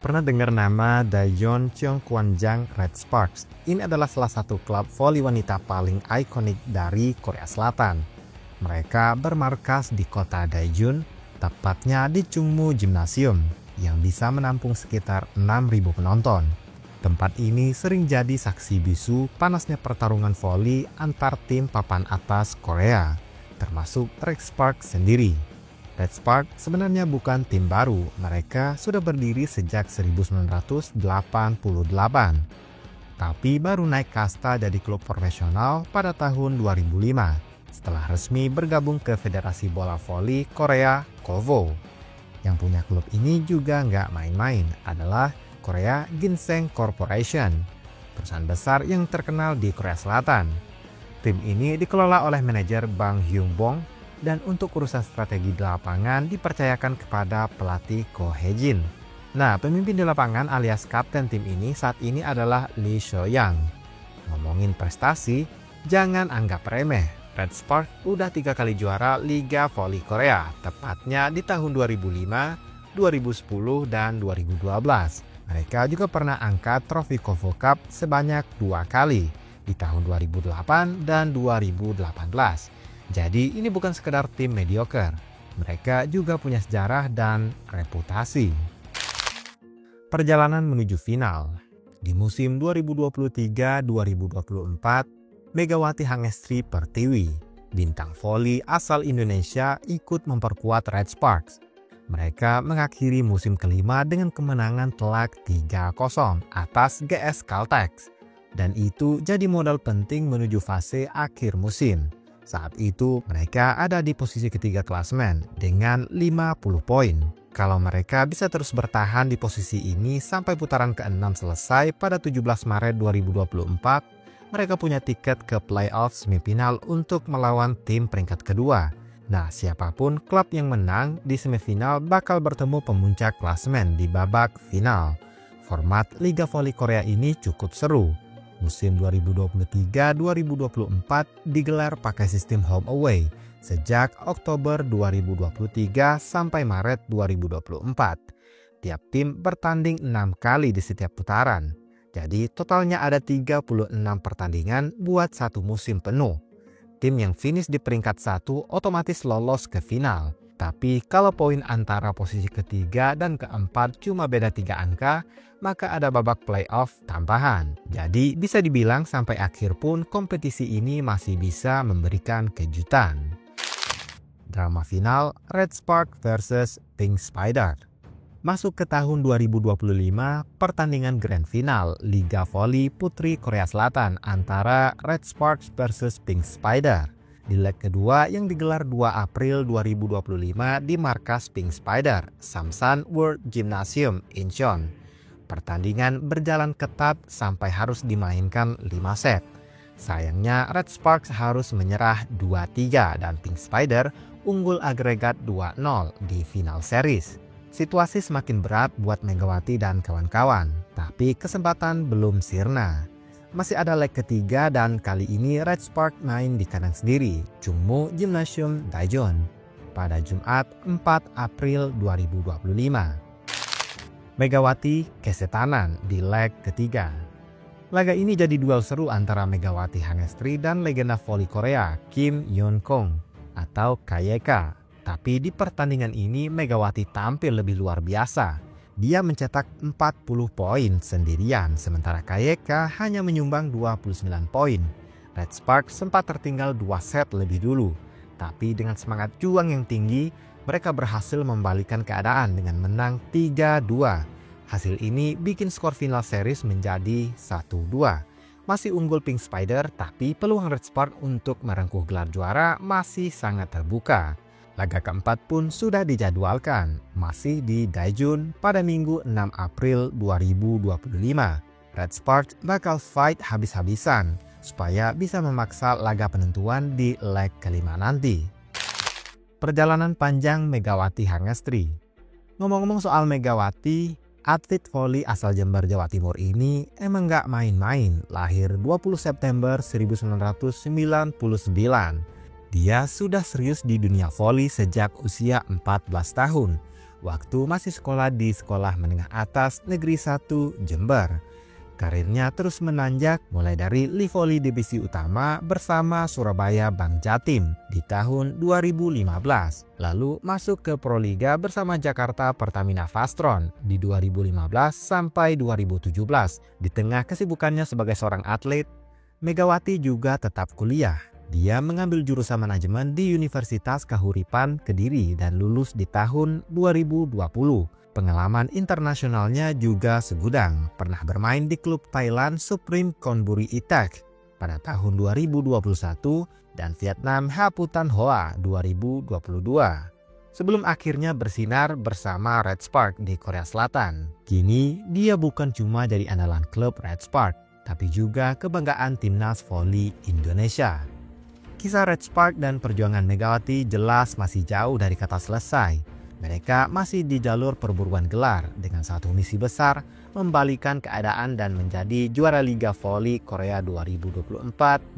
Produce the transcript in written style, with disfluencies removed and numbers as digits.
Pernah dengar nama Daejeon Cheongkwanjang Red Sparks? Ini adalah salah satu klub voli wanita paling ikonik dari Korea Selatan. Mereka bermarkas di kota Daejeon, tepatnya di Chungmu Gymnasium, yang bisa menampung sekitar 6.000 penonton. Tempat ini sering jadi saksi bisu panasnya pertarungan voli antar tim papan atas Korea, termasuk Red Sparks sendiri. Red Sparks sebenarnya bukan tim baru, mereka sudah berdiri sejak 1988. Tapi baru naik kasta jadi klub profesional pada tahun 2005, setelah resmi bergabung ke Federasi Bola Voli Korea, KOVO. Yang punya klub ini juga nggak main-main, adalah Korea Ginseng Corporation, perusahaan besar yang terkenal di Korea Selatan. Tim ini dikelola oleh manajer Bang Hyung-bong, dan untuk urusan strategi di lapangan dipercayakan kepada pelatih Ko Hae-jin. Nah, pemimpin di lapangan alias kapten tim ini saat ini adalah Lee Seo-yang. Ngomongin prestasi, jangan anggap remeh. Red Sparks udah 3 kali juara Liga Voli Korea, tepatnya di tahun 2005, 2010, dan 2012. Mereka juga pernah angkat trofi KOVO Cup sebanyak 2 kali, di tahun 2008 dan 2018. Jadi ini bukan sekedar tim mediocre, mereka juga punya sejarah dan reputasi. Perjalanan menuju final. Di musim 2023-2024, Megawati Hangestri Pertiwi, bintang voli asal Indonesia, ikut memperkuat Red Sparks. Mereka mengakhiri musim kelima dengan kemenangan telak 3-0 atas GS Caltex. Dan itu jadi modal penting menuju fase akhir musim. Saat itu mereka ada di posisi ketiga klasemen dengan 50 poin. Kalau mereka bisa terus bertahan di posisi ini sampai putaran ke-6 selesai pada 17 Maret 2024, mereka punya tiket ke playoff semifinal untuk melawan tim peringkat kedua. Nah, siapapun klub yang menang di semifinal bakal bertemu pemuncak klasemen di babak final. Format Liga Voli Korea ini cukup seru. Musim 2023-2024 digelar pakai sistem home away sejak Oktober 2023 sampai Maret 2024. Tiap tim bertanding 6 kali di setiap putaran. Jadi totalnya ada 36 pertandingan buat satu musim penuh. Tim yang finish di peringkat 1 otomatis lolos ke final. Tapi kalau poin antara posisi ketiga dan keempat cuma beda 3 angka, maka ada babak playoff tambahan. Jadi bisa dibilang sampai akhir pun kompetisi ini masih bisa memberikan kejutan. Drama final Red Sparks versus Pink Spider. Masuk ke tahun 2025, pertandingan grand final Liga Voli Putri Korea Selatan antara Red Sparks versus Pink Spider. Di leg kedua yang digelar 2 April 2025 di markas Pink Spider, Samsan World Gymnasium, Incheon. Pertandingan berjalan ketat sampai harus dimainkan 5 set. Sayangnya Red Sparks harus menyerah 2-3 dan Pink Spider unggul agregat 2-0 di final series. Situasi semakin berat buat Megawati dan kawan-kawan, tapi kesempatan belum sirna. Masih ada leg ketiga dan kali ini Red Sparks main di kandang sendiri, Chungmu Gymnasium Daejeon, pada Jumat 4 April 2025. Megawati kesetanan di leg ketiga. Laga ini jadi duel seru antara Megawati Hangestri dan legenda voli Korea Kim Yeon-kong atau KYK. Tapi di pertandingan ini Megawati tampil lebih luar biasa. Dia mencetak 40 poin sendirian, sementara KYK hanya menyumbang 29 poin. Red Sparks sempat tertinggal 2 set lebih dulu, tapi dengan semangat juang yang tinggi, mereka berhasil membalikan keadaan dengan menang 3-2. Hasil ini bikin skor final series menjadi 1-2. Masih unggul Pink Spider, tapi peluang Red Sparks untuk merengkuh gelar juara masih sangat terbuka. Laga keempat pun sudah dijadwalkan, masih di Daejeon pada Minggu 6 April 2025. Red Sparks bakal fight habis-habisan supaya bisa memaksa laga penentuan di leg kelima nanti. Perjalanan panjang Megawati Hangestri. Ngomong-ngomong soal Megawati, atlet voli asal Jember, Jawa Timur ini emang gak main-main. Lahir 20 September 1999. Dia sudah serius di dunia voli sejak usia 14 tahun. waktu masih sekolah di Sekolah Menengah Atas Negeri 1 Jember. Karirnya terus menanjak mulai dari Livoli Divisi Utama bersama Surabaya Bank Jatim di tahun 2015. Lalu masuk ke Proliga bersama Jakarta Pertamina Vastron di 2015 sampai 2017. Di tengah kesibukannya sebagai seorang atlet, Megawati juga tetap kuliah. Dia mengambil jurusan manajemen di Universitas Kahuripan Kediri dan lulus di tahun 2020. Pengalaman internasionalnya juga segudang. Pernah bermain di klub Thailand Supreme Konburi Itak pada tahun 2021 dan Vietnam Haputan Hoa 2022. Sebelum akhirnya bersinar bersama Red Spark di Korea Selatan. Kini dia bukan cuma jadi andalan klub Red Spark, tapi juga kebanggaan timnas voli Indonesia. Kisah Red Spark dan perjuangan Megawati jelas masih jauh dari kata selesai. Mereka masih di jalur perburuan gelar dengan satu misi besar, membalikan keadaan dan menjadi juara Liga Voli Korea 2024-2025.